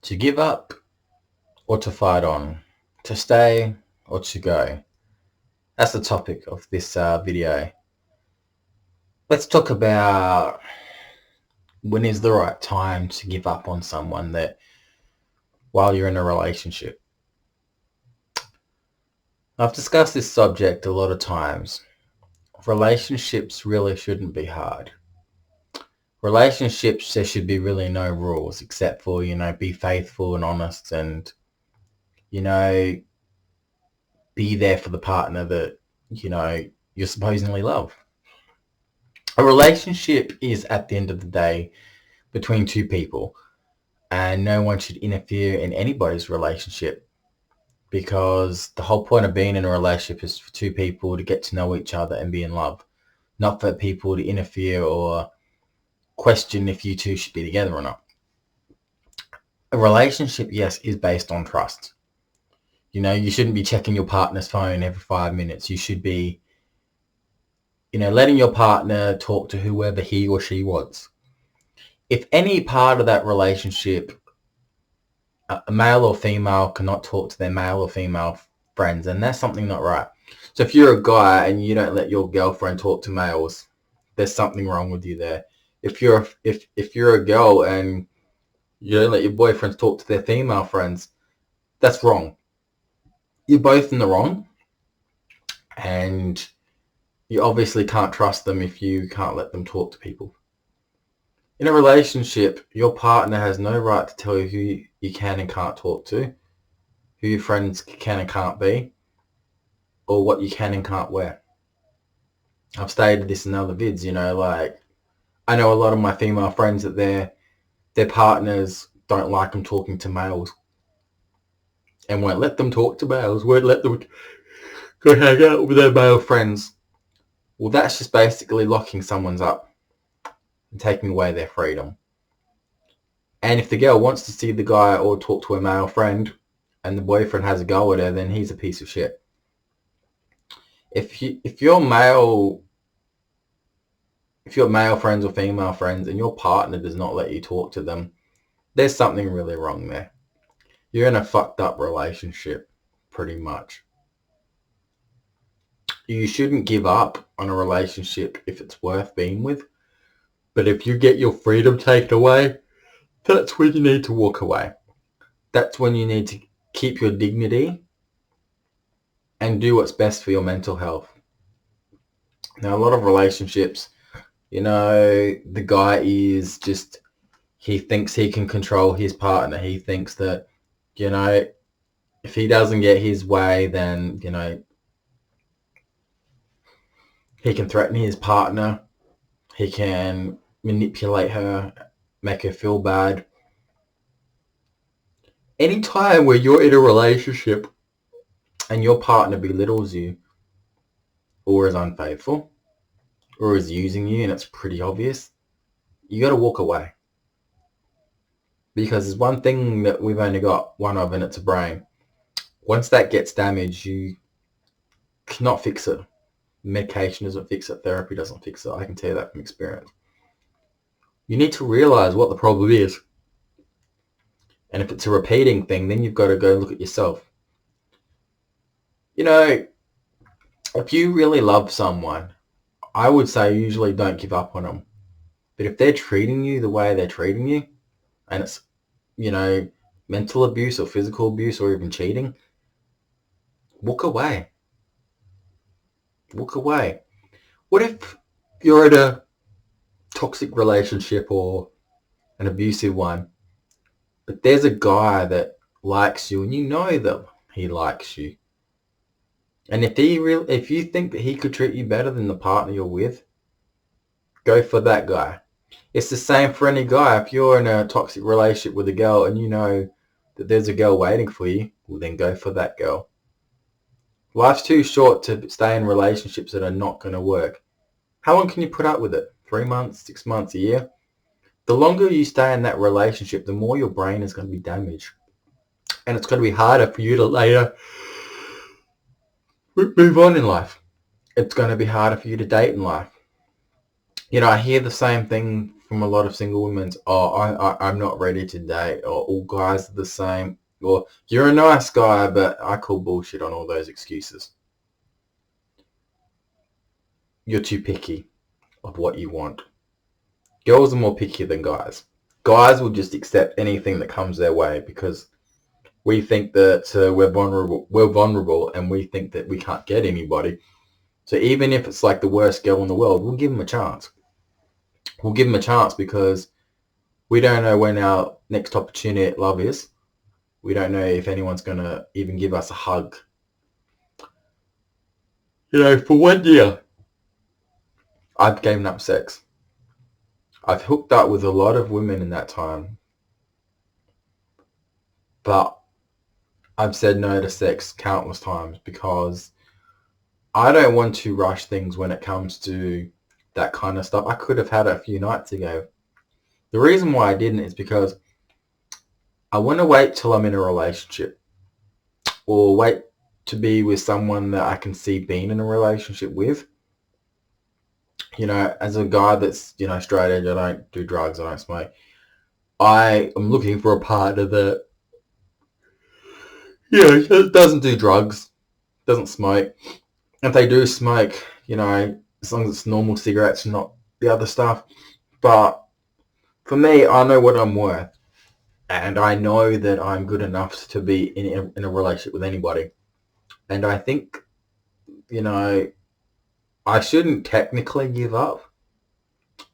To give up or to fight on? To stay or to go? That's the topic of this video. Let's talk about when is the right time to give up on someone that while you're in a relationship. I've discussed this subject a lot of times. Relationships really shouldn't be hard. Relationships, there should be really no rules except for, be faithful and honest and, be there for the partner that, you supposedly love. A relationship is, at the end of the day, between two people, and no one should interfere in anybody's relationship, because the whole point of being in a relationship is for two people to get to know each other and be in love, not for people to interfere or question if you two should be together or not. A relationship, yes, is based on trust. You shouldn't be checking your partner's phone every 5 minutes. You should be, letting your partner talk to whoever he or she wants. If any part of that relationship, a male or female cannot talk to their male or female friends, and that's something not right. So if you're a guy and you don't let your girlfriend talk to males, there's something wrong with you there. If you're a girl and you don't let your boyfriends talk to their female friends, that's wrong. You're both in the wrong, and you obviously can't trust them if you can't let them talk to people. In a relationship, your partner has no right to tell you who you can and can't talk to, who your friends can and can't be, or what you can and can't wear. I've stated this in other vids, I know a lot of my female friends that their partners don't like them talking to males and won't let them talk to males, won't let them go hang out with their male friends. Well, that's just basically locking someone's up and taking away their freedom. And if the girl wants to see the guy or talk to a male friend and the boyfriend has a go at her, then he's a piece of shit. If you're male friends or female friends and your partner does not let you talk to them, there's something really wrong there. You're in a fucked up relationship, pretty much. You shouldn't give up on a relationship if it's worth being with. But if you get your freedom taken away, that's when you need to walk away. That's when you need to keep your dignity and do what's best for your mental health. Now, a lot of relationships, the guy is just, he thinks he can control his partner. He thinks that, if he doesn't get his way, then, he can threaten his partner. He can manipulate her, make her feel bad. Any time where you're in a relationship and your partner belittles you or is unfaithful or is using you and it's pretty obvious, you got to walk away. Because there's one thing that we've only got one of, and it's a brain. Once that gets damaged, you cannot fix it. Medication doesn't fix it. Therapy doesn't fix it. I can tell you that from experience. You need to realize what the problem is. And if it's a repeating thing, then you've got to go look at yourself. If you really love someone, I would say usually don't give up on them. But if they're treating you the way they're treating you, and it's, mental abuse or physical abuse or even cheating, walk away. Walk away. What if you're in a toxic relationship or an abusive one, but there's a guy that likes you and you know that he likes you? And if you think that he could treat you better than the partner you're with, go for that guy. It's the same for any guy. If you're in a toxic relationship with a girl and you know that there's a girl waiting for you, well, then go for that girl. Life's too short to stay in relationships that are not going to work. How long can you put up with it? 3 months, 6 months, a year? The longer you stay in that relationship, the more your brain is going to be damaged. And it's going to be harder for you to later move on in life. It's going to be harder for you to date in life. I hear the same thing from a lot of single women, I'm not ready to date, or all guys are the same, or you're a nice guy, but I call bullshit on all those excuses. You're too picky of what you want. Girls are more picky than guys. Guys will just accept anything that comes their way because we think that we're vulnerable and we think that we can't get anybody. So even if it's like the worst girl in the world, we'll give them a chance. We'll give them a chance because we don't know when our next opportunity at love is. We don't know if anyone's going to even give us a hug. For 1 year, I've given up sex. I've hooked up with a lot of women in that time. But I've said no to sex countless times because I don't want to rush things when it comes to that kind of stuff. I could have had it a few nights ago. The reason why I didn't is because I want to wait till I'm in a relationship or wait to be with someone that I can see being in a relationship with. As a guy that's, straight edge, I don't do drugs, I don't smoke. I am looking for a partner that, doesn't do drugs, doesn't smoke. If they do smoke, as long as it's normal cigarettes and not the other stuff. But for me, I know what I'm worth. And I know that I'm good enough to be in a relationship with anybody. And I think, I shouldn't technically give up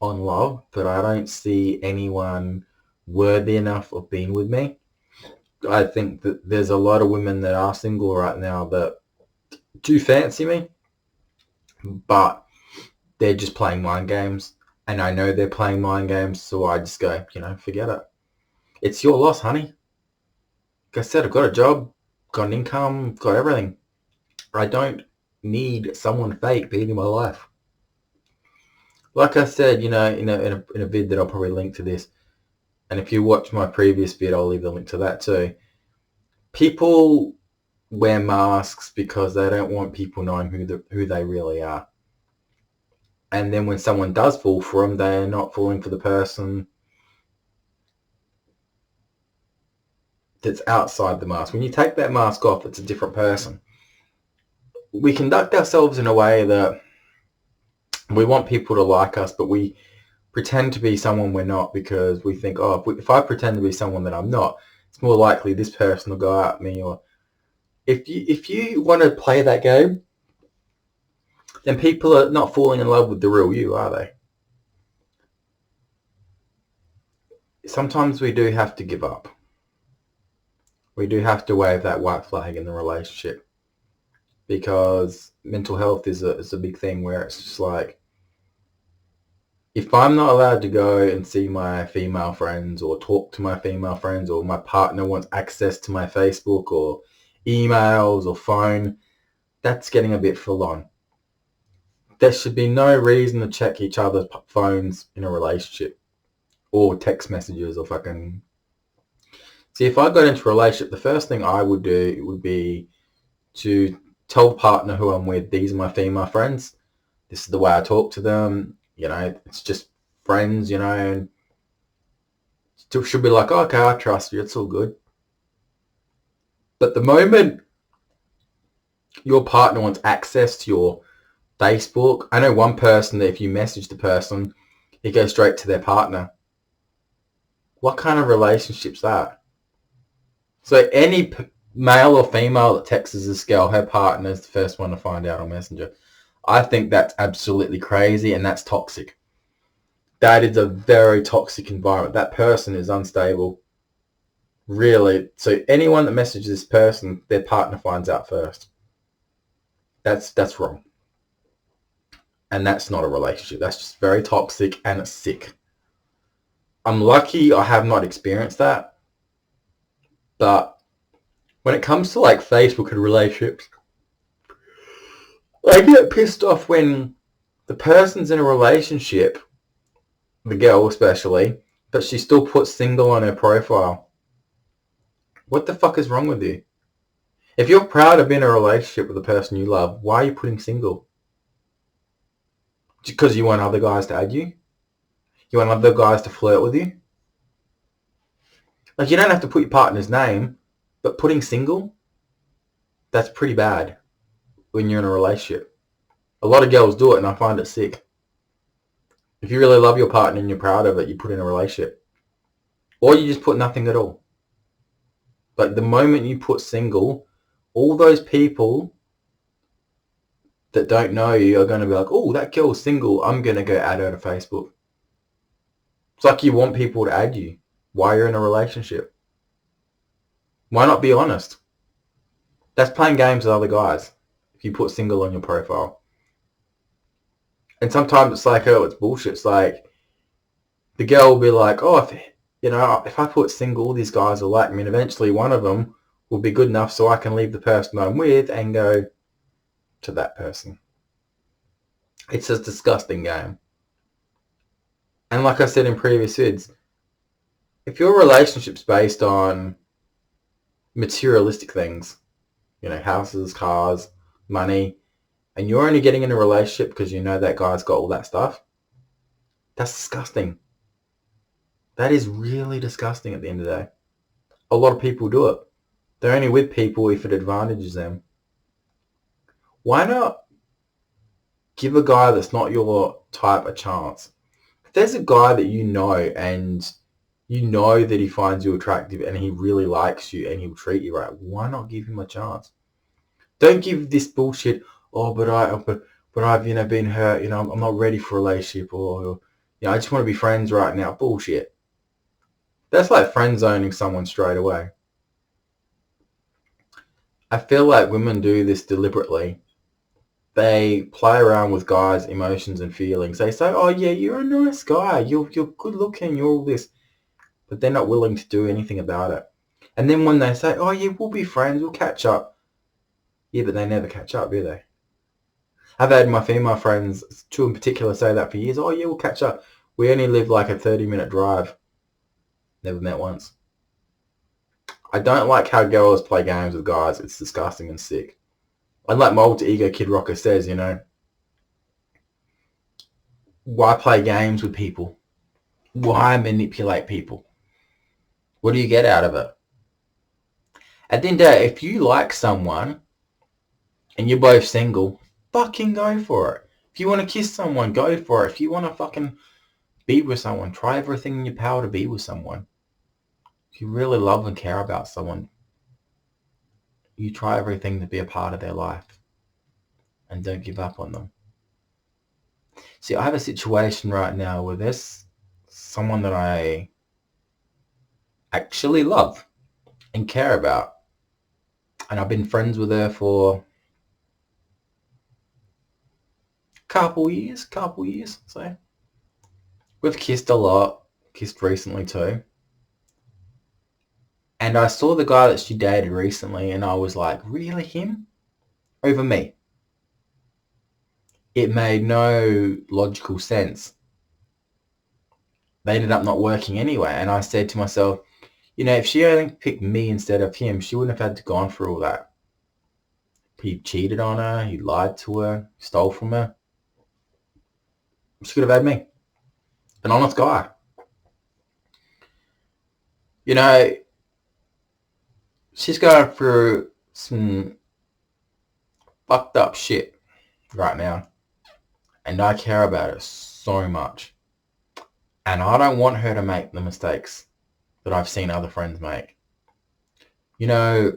on love, but I don't see anyone worthy enough of being with me. I think that there's a lot of women that are single right now that do fancy me, but they're just playing mind games. And I know they're playing mind games, so I just go, forget it. It's your loss, honey. Like I said, I've got a job, got an income, got everything. I don't need someone fake being in my life. Like I said, in a vid that I'll probably link to this, and if you watch my previous vid, I'll leave the link to that too. People wear masks because they don't want people knowing who they really are. And then when someone does fall for them, they're not falling for the person that's outside the mask. When you take that mask off, it's a different person. We conduct ourselves in a way that we want people to like us, but we pretend to be someone we're not because we think, if I pretend to be someone that I'm not, it's more likely this person will go at me. Or if you want to play that game, then people are not falling in love with the real you, are they? Sometimes we do have to give up. We do have to wave that white flag in the relationship because mental health is a big thing where it's just like, if I'm not allowed to go and see my female friends or talk to my female friends, or my partner wants access to my Facebook or emails or phone, that's getting a bit full on. There should be no reason to check each other's phones in a relationship or text messages or fucking... See, if I got into a relationship, the first thing I would do would be to tell the partner who I'm with, these are my female friends. This is the way I talk to them. It's just friends, and still should be like, okay, I trust you. It's all good. But the moment your partner wants access to your Facebook, I know one person that if you message the person, it goes straight to their partner. What kind of relationship's that? So any male or female that texts this girl, her partner is the first one to find out on Messenger. I think that's absolutely crazy, and that's toxic. That is a very toxic environment. That person is unstable. Really. So anyone that messages this person, their partner finds out first. That's wrong. And that's not a relationship. That's just very toxic and it's sick. I'm lucky I have not experienced that. But when it comes to like Facebook and relationships, I get pissed off when the person's in a relationship, the girl especially, but she still puts single on her profile. What the fuck is wrong with you? If you're proud of being in a relationship with the person you love, why are you putting single? Because you want other guys to add you? You want other guys to flirt with you? Like, you don't have to put your partner's name, but putting single, that's pretty bad when you're in a relationship. A lot of girls do it, and I find it sick. If you really love your partner and you're proud of it, you put in a relationship. Or you just put nothing at all. But the moment you put single, all those people that don't know you are going to be like, oh, that girl's single, I'm going to go add her to Facebook. It's like you want people to add you while you're in a relationship. Why not be honest? That's playing games with other guys if you put single on your profile. And sometimes it's like, oh, it's bullshit. It's like the girl will be like, oh, if I put single, these guys will like me, and eventually one of them will be good enough so I can leave the person I'm with and go to that person. It's a disgusting game. And like I said in previous vids, if your relationship's based on materialistic things, houses, cars, money, and you're only getting in a relationship because you know that guy's got all that stuff, that's disgusting. That is really disgusting at the end of the day. A lot of people do it. They're only with people if it advantages them. Why not give a guy that's not your type a chance? If there's a guy that you know and you know that he finds you attractive and he really likes you and he'll treat you right, why not give him a chance? Don't give this bullshit, oh, but I've been hurt, I'm not ready for a relationship, or I just want to be friends right now. Bullshit. That's like friend zoning someone straight away. I feel like women do this deliberately. They play around with guys' emotions and feelings. They say, oh yeah, you're a nice guy, you're good looking, you're all this, but they're not willing to do anything about it. And then when they say, oh yeah, we'll be friends, we'll catch up. Yeah, but they never catch up, do they? I've had my female friends, two in particular, say that for years. Oh yeah, we'll catch up. We only live like a 30-minute drive. Never met once. I don't like how girls play games with guys. It's disgusting and sick. And like my alter ego Kid Rocker says, why play games with people? Why manipulate people? What do you get out of it? At the end of the day, if you like someone and you're both single, fucking go for it. If you want to kiss someone, go for it. If you want to fucking be with someone, try everything in your power to be with someone. If you really love and care about someone, you try everything to be a part of their life and don't give up on them. See, I have a situation right now where there's someone that I actually love and care about, and I've been friends with her for couple years. So we've kissed a lot, kissed recently too. And I saw the guy that she dated recently and I was like, really, him over me? It made no logical sense. They ended up not working anyway. And I said to myself, if she only picked me instead of him, she wouldn't have had to go on through all that. He cheated on her, he lied to her, stole from her. She could have had me. An honest guy. She's going through some fucked up shit right now. And I care about it so much. And I don't want her to make the mistakes that I've seen other friends make. I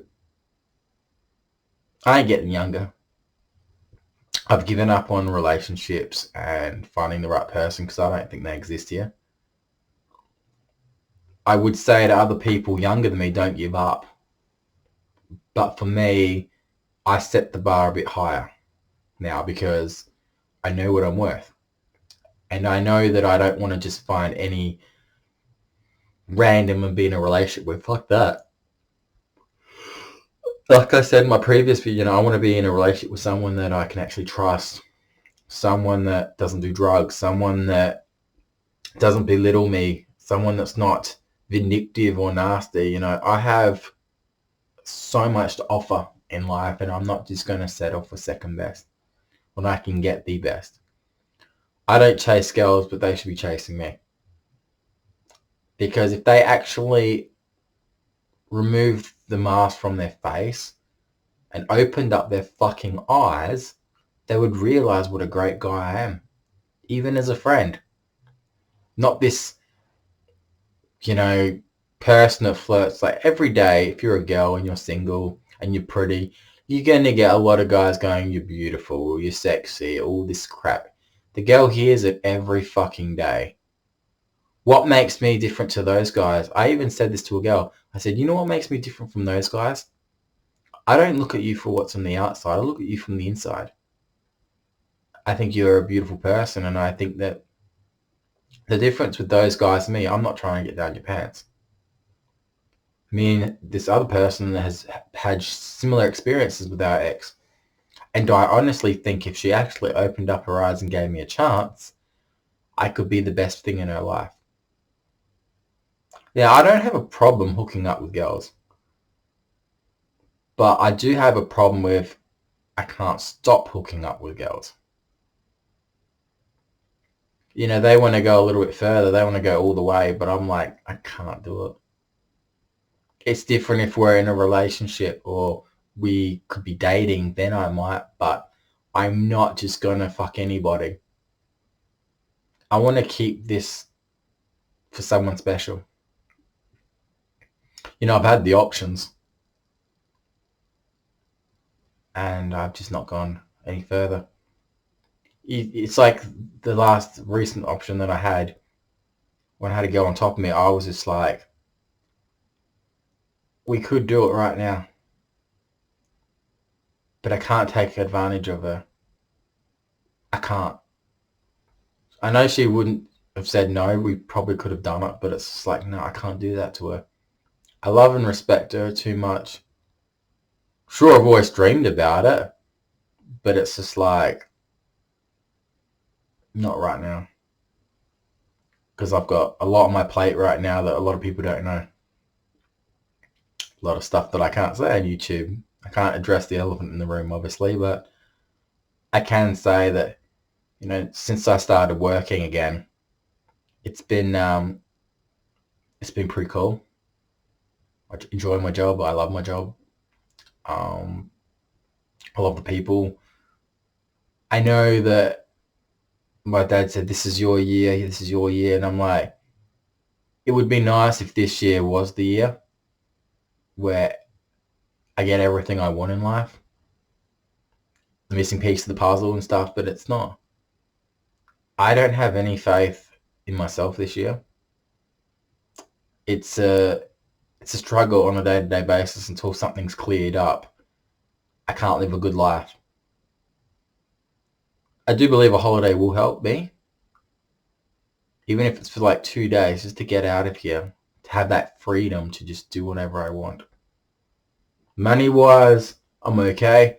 ain't getting younger. I've given up on relationships and finding the right person because I don't think they exist here. I would say to other people younger than me, don't give up. But for me, I set the bar a bit higher now because I know what I'm worth. And I know that I don't want to just find any random and be in a relationship with. Fuck that. Like I said in my previous video, I want to be in a relationship with someone that I can actually trust. Someone that doesn't do drugs. Someone that doesn't belittle me. Someone that's not vindictive or nasty. I have so much to offer in life and I'm not just going to settle for second best when I can get the best. I don't chase girls, but they should be chasing me. Because if they actually removed the mask from their face and opened up their fucking eyes, they would realize what a great guy I am, even as a friend. Not this, person that flirts. Like every day, if you're a girl and you're single and you're pretty, you're going to get a lot of guys going, you're beautiful, you're sexy, all this crap. The girl hears it every fucking day. What makes me different to those guys? I even said this to a girl. I said, you know what makes me different from those guys? I don't look at you for what's on the outside. I look at you from the inside. I think you're a beautiful person, and I think that the difference with those guys and me, I'm not trying to get down your pants. Me and this other person has had similar experiences with our ex. And I honestly think if she actually opened up her eyes and gave me a chance, I could be the best thing in her life. Yeah, I don't have a problem hooking up with girls. But I do have a problem with I can't stop hooking up with girls. They want to go a little bit further. They want to go all the way, but I'm like, I can't do it. It's different if we're in a relationship or we could be dating, then I might, but I'm not just going to fuck anybody. I want to keep this for someone special. I've had the options and I've just not gone any further. It's like the last recent option that I had when I had a girl on top of me, I was just like, we could do it right now, but I can't take advantage of her. I can't. I know she wouldn't have said no. We probably could have done it, but it's just like, no, I can't do that to her. I love and respect her too much. Sure, I've always dreamed about it, but it's just like, not right now. Because I've got a lot on my plate right now that a lot of people don't know. A lot of stuff that I can't say on YouTube. I can't address the elephant in the room, obviously, but I can say that, since I started working again, it's been pretty cool. I enjoy my job. I love my job. I love the people. I know that my dad said, this is your year, and I'm like, it would be nice if this year was the year where I get everything I want in life, the missing piece of the puzzle and stuff, but it's not. I don't have any faith in myself this year. It's a struggle on a day-to-day basis until something's cleared up. I can't live a good life. I do believe a holiday will help me, even if it's for like 2 days, just to get out of here, to have that freedom to just do whatever I want. Money-wise, I'm okay.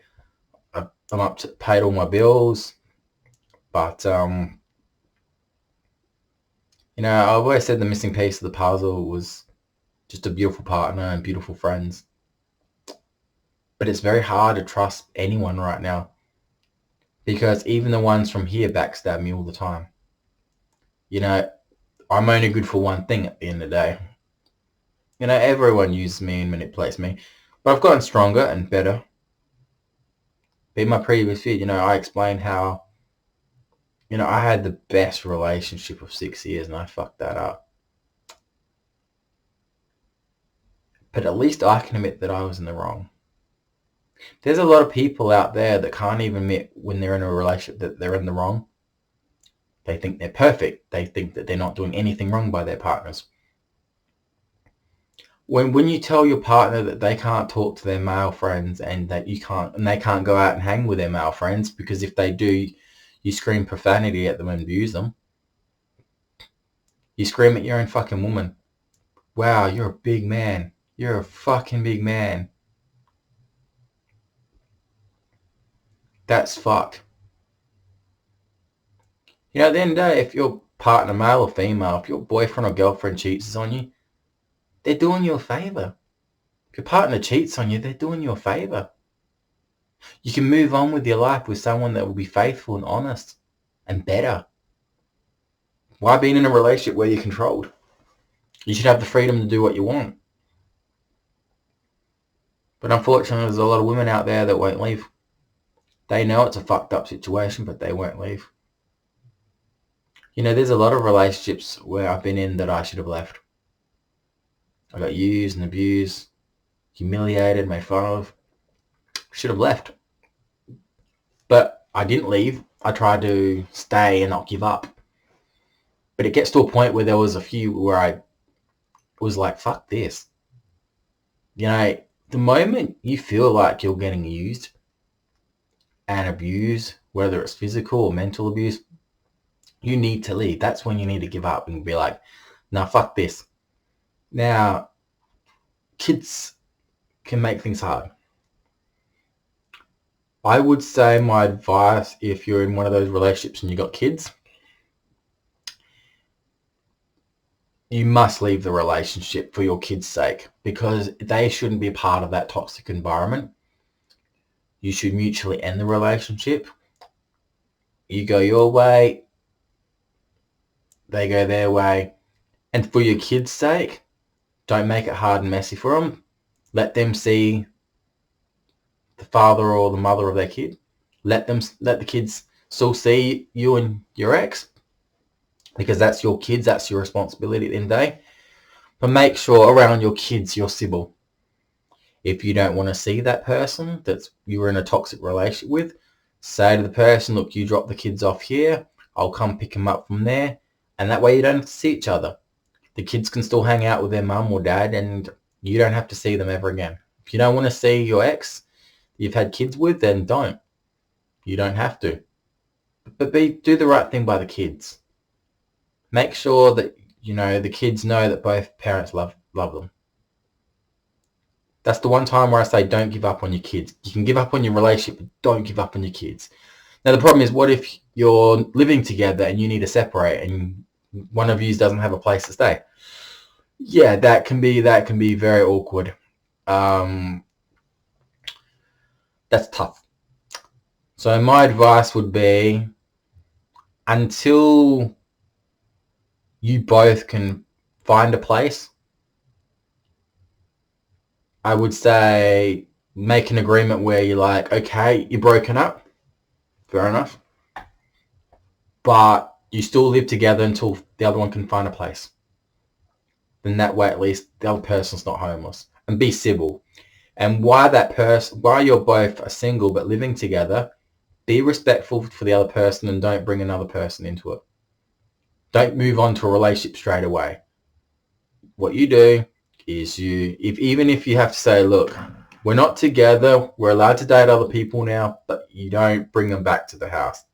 I'm up to paid all my bills, but I've always said the missing piece of the puzzle was just a beautiful partner and beautiful friends. But it's very hard to trust anyone right now because even the ones from here backstab me all the time. I'm only good for one thing at the end of the day. Everyone uses me and manipulates me, but I've gotten stronger and better. In my previous video, I explained how, I had the best relationship of 6 years and I fucked that up. But at least I can admit that I was in the wrong. There's a lot of people out there that can't even admit when they're in a relationship that they're in the wrong. They think they're perfect. They think that they're not doing anything wrong by their partners. When you tell your partner that they can't talk to their male friends and that they can't go out and hang with their male friends because if they do, you scream profanity at them and abuse them. You scream at your own fucking woman. Wow, you're a big man. You're a fucking big man. That's fucked. At the end of the day, if your partner, male or female, if your boyfriend or girlfriend cheats on you, they're doing you a favour. If your partner cheats on you, they're doing you a favour. You can move on with your life with someone that will be faithful and honest and better. Why be in a relationship where you're controlled? You should have the freedom to do what you want. But unfortunately, there's a lot of women out there that won't leave. They know it's a fucked up situation, but they won't leave. You know, there's a lot of relationships where I've been in that I should have left. I got used and abused, humiliated, made fun of. Should have left. But I didn't leave. I tried to stay and not give up. But it gets to a point where there was a few where I was like, fuck this. You know, the moment you feel like you're getting used and abused, whether it's physical or mental abuse, you need to leave. That's when you need to give up and be like, nah, fuck this. Now, kids can make things hard. I would say my advice, if you're in one of those relationships and you got kids, you must leave the relationship for your kids' sake, because they shouldn't be a part of that toxic environment. You should mutually end the relationship. You go your way, they go their way. And for your kids' sake, don't make it hard and messy for them. Let them see the father or the mother of their kid. Let the kids still see you and your ex, because that's your kids, that's your responsibility at the end of the day. But make sure around your kids you're civil. If you don't want to see that person that you were in a toxic relationship with, say to the person, look, you drop the kids off here, I'll come pick them up from there, and that way you don't have to see each other. The kids can still hang out with their mum or dad, and you don't have to see them ever again. If you don't want to see your ex you've had kids with, then don't. You don't have to. But do the right thing by the kids. Make sure that, you know, the kids know that both parents love them. That's the one time where I say don't give up on your kids. You can give up on your relationship, but don't give up on your kids. Now, the problem is, what if you're living together and you need to separate and one of you doesn't have a place to stay? Yeah, that can be very awkward. That's tough. So my advice would be, until you both can find a place, I would say make an agreement where you're like, okay, you're broken up, fair enough, but you still live together until the other one can find a place. Then that way at least the other person's not homeless. And be civil. And while you're both single but living together, be respectful for the other person and don't bring another person into it. Don't move on to a relationship straight away. What you do is even if you have to say, look, we're not together, we're allowed to date other people now, but you don't bring them back to the house.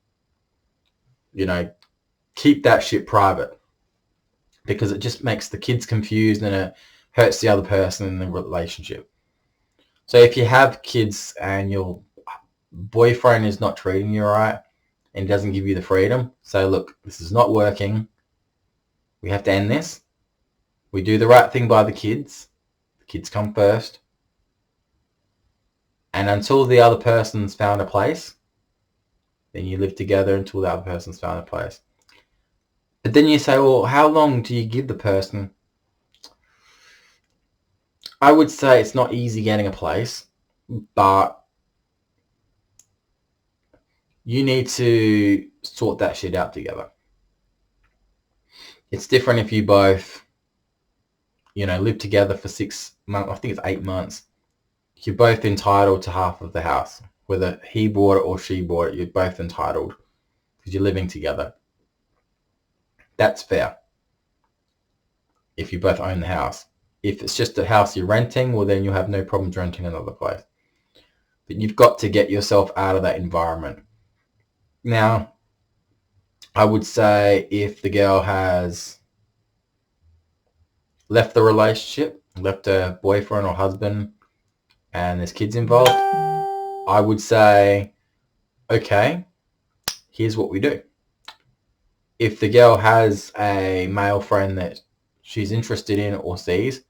You know, keep that shit private, because it just makes the kids confused and it hurts the other person in the relationship. So if you have kids and your boyfriend is not treating you right and doesn't give you the freedom, say, look, this is not working. We have to end this. We do the right thing by the kids. The kids come first. And until the other person's found a place, then you live together until the other person's found a place. But then you say, well, how long do you give the person? I would say it's not easy getting a place, but you need to sort that shit out together. It's different if you both, live together for 6 months. I think it's 8 months. You're both entitled to half of the house. Whether he bought it or she bought it, you're both entitled because you're living together. That's fair if you both own the house. If it's just a house you're renting, well, then you'll have no problems renting another place. But you've got to get yourself out of that environment. Now, I would say if the girl has left the relationship, left her boyfriend or husband, and there's kids involved, I would say, okay, here's what we do. If the girl has a male friend that she's interested in or sees,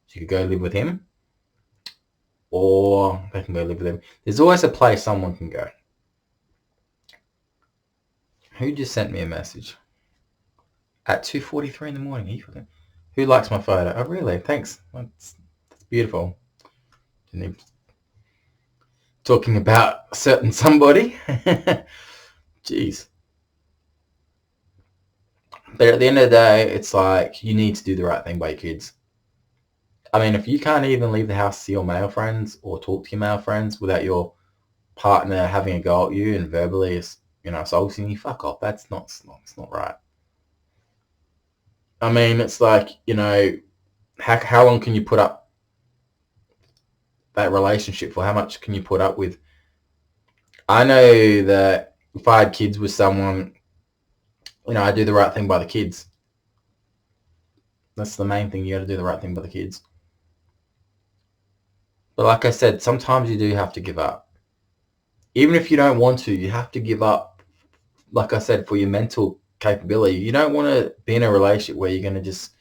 she could go live with him, or they can go live with him. There's always a place someone can go. Who just sent me a message at 2:43 in the morning? Who likes my photo? Oh, really? Thanks. That's beautiful. Talking about a certain somebody. Jeez. But at the end of the day, it's like you need to do the right thing by your kids. I mean, if you can't even leave the house to see your male friends or talk to your male friends without your partner having a go at you and verbally, assaulting you, fuck off. That's not, it's not right. I mean, it's like, how long can you put up that relationship for? How much can you put up with? I know that if I had kids with someone, I do the right thing by the kids. That's the main thing. You got to do the right thing by the kids. But like I said, sometimes you do have to give up. Even if you don't want to, you have to give up, like I said, for your mental capability. You don't want to be in a relationship where you're going to just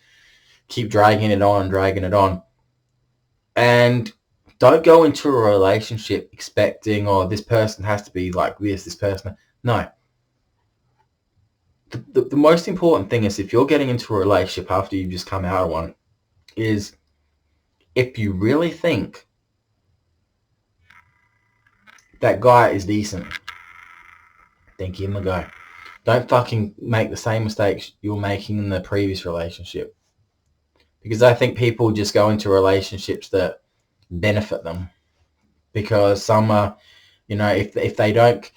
keep dragging it on. And don't go into a relationship expecting, this person has to be like this person. No. The most important thing is if you're getting into a relationship after you've just come out of one, is if you really think that guy is decent, then give him a go. Don't fucking make the same mistakes you were making in the previous relationship. Because I think people just go into relationships that benefit them. Because some are, if they don't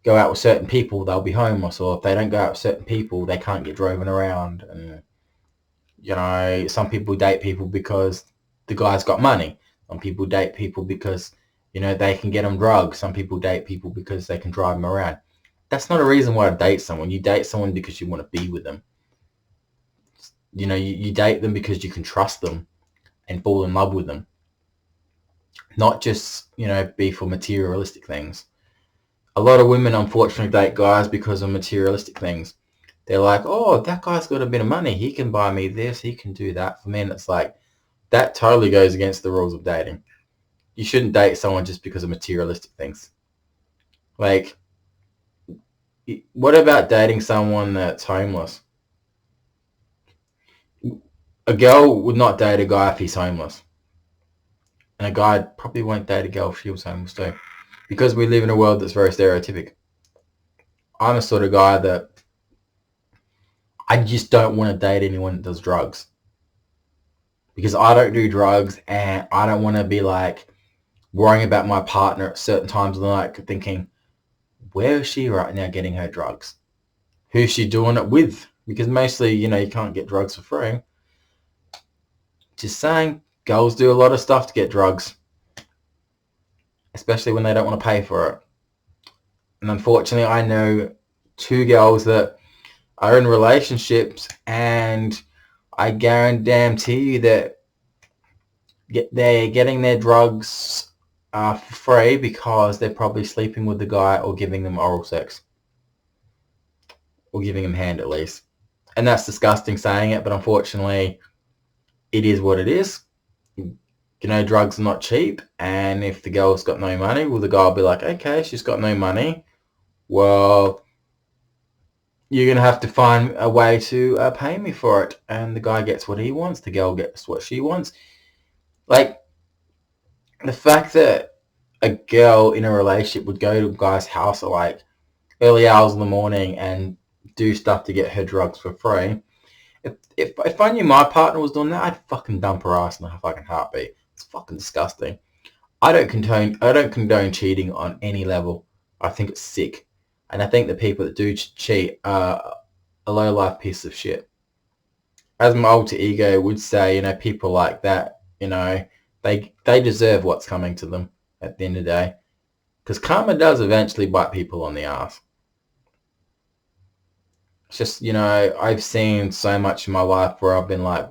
go out with certain people, they'll be homeless. Or if they don't go out with certain people, they can't get driven around. And, some people date people because the guy's got money. Some people date people because, they can get them drugs. Some people date people because they can drive them around. That's not a reason why to date someone. You date someone because you want to be with them. You date them because you can trust them and fall in love with them. Not just, be for materialistic things. A lot of women, unfortunately, date guys because of materialistic things. They're like, oh, that guy's got a bit of money. He can buy me this. He can do that for me. And it's like, that totally goes against the rules of dating. You shouldn't date someone just because of materialistic things. Like, what about dating someone that's homeless? A girl would not date a guy if he's homeless. And a guy probably won't date a girl if she was homeless too. Because we live in a world that's very stereotypic. I'm a sort of guy that I just don't want to date anyone that does drugs. Because I don't do drugs and I don't want to be like worrying about my partner at certain times of the night thinking, where is she right now getting her drugs? Who's she doing it with? Because mostly, you can't get drugs for free. Just saying, girls do a lot of stuff to get drugs. Especially when they don't want to pay for it. And unfortunately, I know 2 girls that are in relationships and I guarantee you that they're getting their drugs for free because they're probably sleeping with the guy or giving them oral sex. Or giving them hand at least. And that's disgusting saying it, but unfortunately, it is what it is. Drugs are not cheap, and if the girl's got no money, well, the guy will be like, okay, she's got no money. Well, you're going to have to find a way to pay me for it. And the guy gets what he wants. The girl gets what she wants. Like, the fact that a girl in a relationship would go to a guy's house at like early hours in the morning and do stuff to get her drugs for free. If I knew my partner was doing that, I'd fucking dump her ass in a fucking heartbeat. It's fucking disgusting. I don't condone cheating on any level. I think it's sick. And I think the people that do cheat are a low-life piece of shit. As my alter ego would say, people like that, they deserve what's coming to them at the end of the day. Because karma does eventually bite people on the ass. It's just, I've seen so much in my life where I've been like,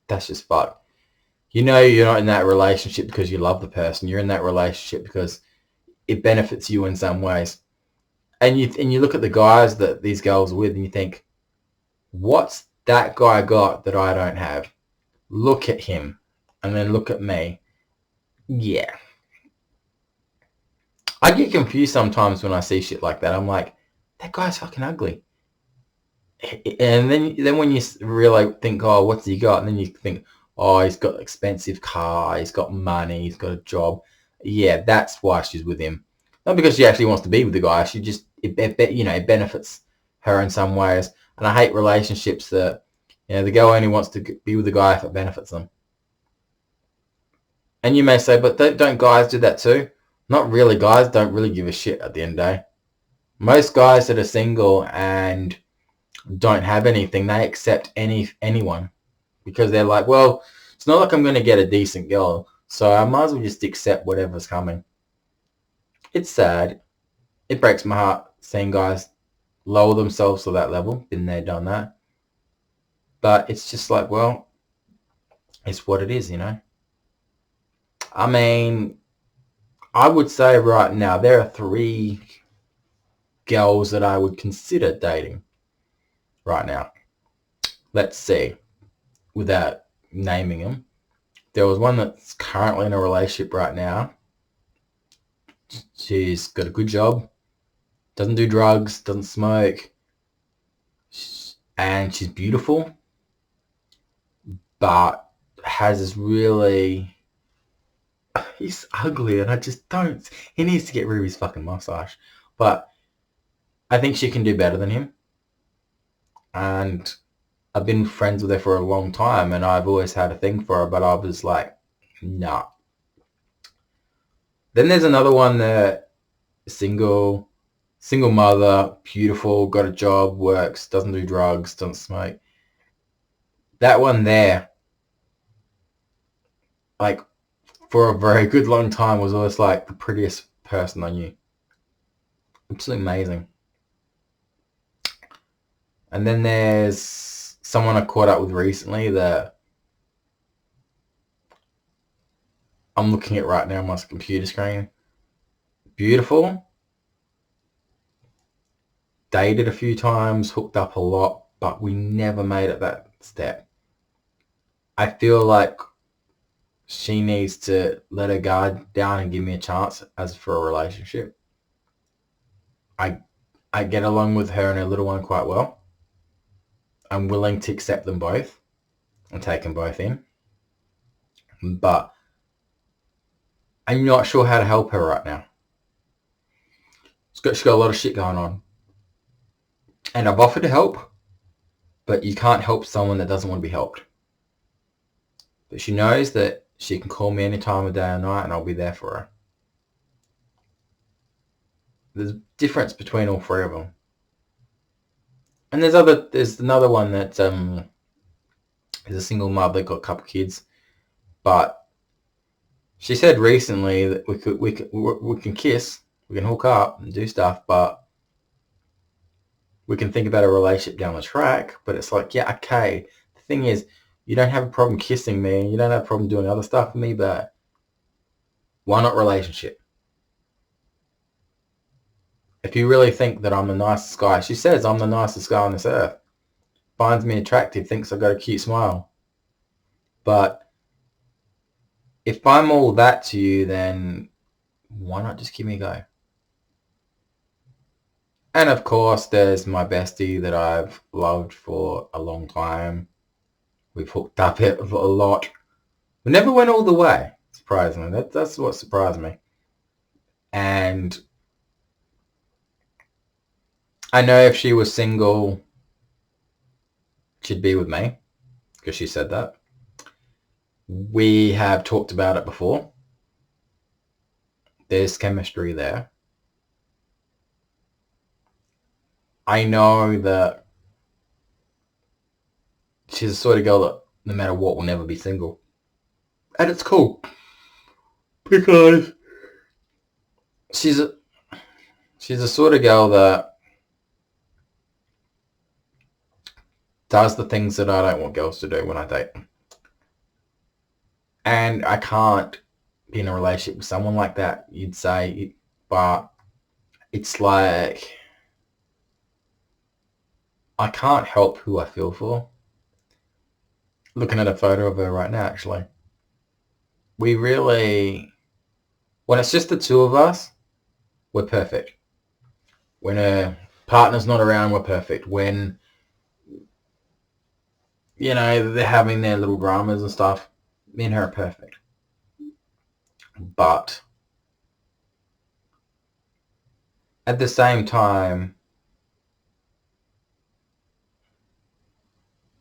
that's just fucked. You're not in that relationship because you love the person. You're in that relationship because it benefits you in some ways. And you look at the guys that these girls are with and you think, what's that guy got that I don't have? Look at him. And then look at me. Yeah. I get confused sometimes when I see shit like that. I'm like, that guy's fucking ugly. And then when you really think, oh, what's he got? And then you think, oh, he's got an expensive car, he's got money, he's got a job. Yeah, that's why she's with him. Not because she actually wants to be with the guy. She just, it benefits her in some ways. And I hate relationships that, the girl only wants to be with the guy if it benefits them. And you may say, but don't guys do that too? Not really. Guys don't really give a shit at the end of the day. Most guys that are single and don't have anything, they accept anyone because they're like, well, it's not like I'm going to get a decent girl, so I might as well just accept whatever's coming. It's sad. It breaks my heart seeing guys lower themselves to that level. Been there, done that. But it's just like, well, it's what it is, I mean, I would say right now there are 3 girls that I would consider dating right now. Let's see, without naming them. There was one that's currently in a relationship right now. She's got a good job, doesn't do drugs, doesn't smoke, and she's beautiful, but has this really... He's ugly, and I just don't... He needs to get rid of his fucking mustache. But I think she can do better than him. And I've been friends with her for a long time, and I've always had a thing for her, but I was like, nah. Then there's another one that single mother, beautiful, got a job, works, doesn't do drugs, doesn't smoke. That one there, like, for a very good long time, was always like the prettiest person I knew. Absolutely amazing. And then there's someone I caught up with recently that I'm looking at right now on my computer screen. Beautiful. Dated a few times, hooked up a lot, but we never made it that step. I feel like she needs to let her guard down and give me a chance as for a relationship. I get along with her and her little one quite well. I'm willing to accept them both and take them both in. But I'm not sure how to help her right now. She's got a lot of shit going on. And I've offered to help, but you can't help someone that doesn't want to be helped. But she knows that she can call me any time of day or night and I'll be there for her. There's a difference between all 3 of them. And there's another one that is a single mother, got a couple kids, but she said recently that we can kiss, we can hook up and do stuff, but we can think about a relationship down the track. But it's like, yeah, okay. The thing is, you don't have a problem kissing me, you don't have a problem doing other stuff with me, but why not relationship? If you really think that I'm the nicest guy, she says I'm the nicest guy on this earth, finds me attractive, thinks I've got a cute smile. But if I'm all that to you, then why not just give me a go? And of course, there's my bestie that I've loved for a long time. We've hooked up a lot. We never went all the way, surprisingly. That's what surprised me. And I know if she was single, she'd be with me, because she said that. We have talked about it before. There's chemistry there. I know that she's the sort of girl that no matter what will never be single. And it's cool. Because she's the sort of girl that does the things that I don't want girls to do when I date. And I can't be in a relationship with someone like that, you'd say, but it's like I can't help who I feel for. Looking at a photo of her right now, actually. We really, when it's just the 2 of us, we're perfect. When her partner's not around, we're perfect. When they're having their little dramas and stuff. Me and her are perfect. But at the same time,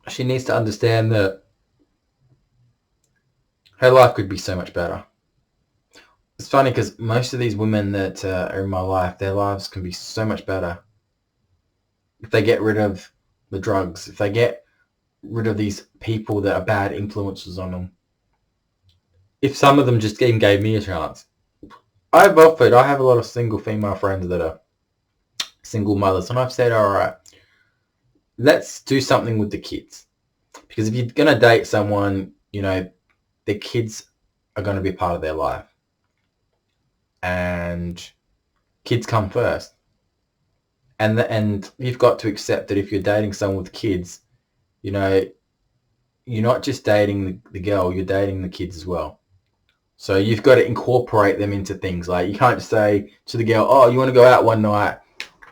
she needs to understand that her life could be so much better. It's funny because most of these women that are in my life, their lives can be so much better if they get rid of the drugs, if they get rid of these people that are bad influences on them. If some of them just even gave me a chance. I have a lot of single female friends that are single mothers, and I've said, all right, let's do something with the kids. Because if you're going to date someone, the kids are going to be a part of their life. And kids come first. And you've got to accept that if you're dating someone with kids, you're not just dating the girl, you're dating the kids as well. So you've got to incorporate them into things. Like, you can't just say to the girl, oh, you want to go out one night,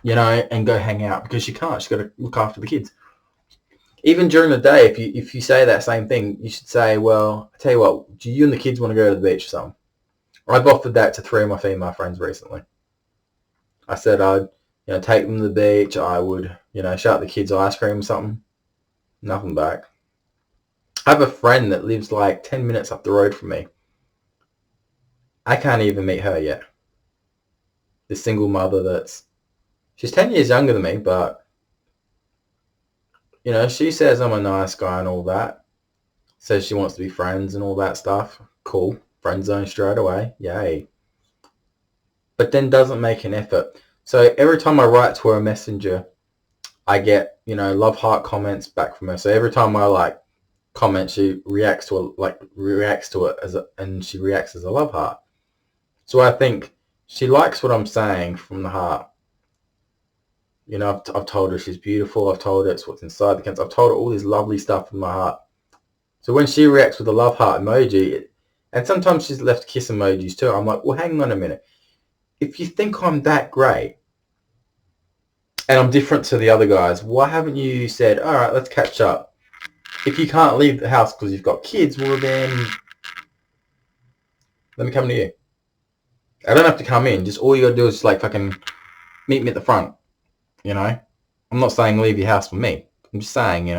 and go hang out, because she can't. She's got to look after the kids. Even during the day, if you say that same thing, you should say, well, I tell you what, do you and the kids want to go to the beach or something? I've offered that to 3 of my female friends recently. I said I'd, take them to the beach. I would, shout the kids ice cream or something. Nothing back. I have a friend that lives like 10 minutes up the road from me. I can't even meet her yet. This single mother she's 10 years younger than me, but, she says I'm a nice guy and all that. Says she wants to be friends and all that stuff. Cool. Friend zone straight away. Yay. But then doesn't make an effort. So every time I write to her a messenger, I get, love heart comments back from her. So every time I comment, she reacts to it and she reacts as a love heart. So I think she likes what I'm saying from the heart. I've told her she's beautiful. I've told her it's what's inside the cancer. I've told her all this lovely stuff from my heart. So when she reacts with a love heart emoji, and sometimes she's left kiss emojis too, I'm like, well, hang on a minute. If you think I'm that great and I'm different to the other guys, why haven't you said, all right, let's catch up? If you can't leave the house because you've got kids, well then let me come to you. I don't have to come in. Just all you got to do is fucking meet me at the front. I'm not saying leave your house for me. I'm just saying,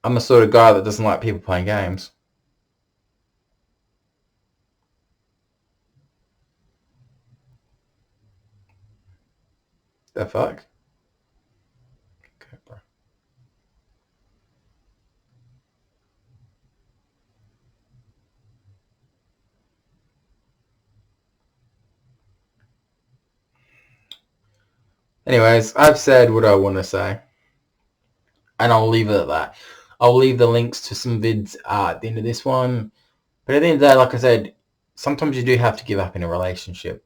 I'm the sort of guy that doesn't like people playing games. The fuck? Okay, bro. Anyways, I've said what I want to say. And I'll leave it at that. I'll leave the links to some vids at the end of this one. But at the end of the day, like I said, sometimes you do have to give up in a relationship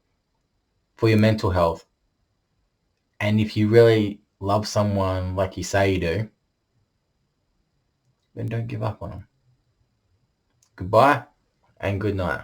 for your mental health. And if you really love someone like you say you do, then don't give up on them. Goodbye and good night.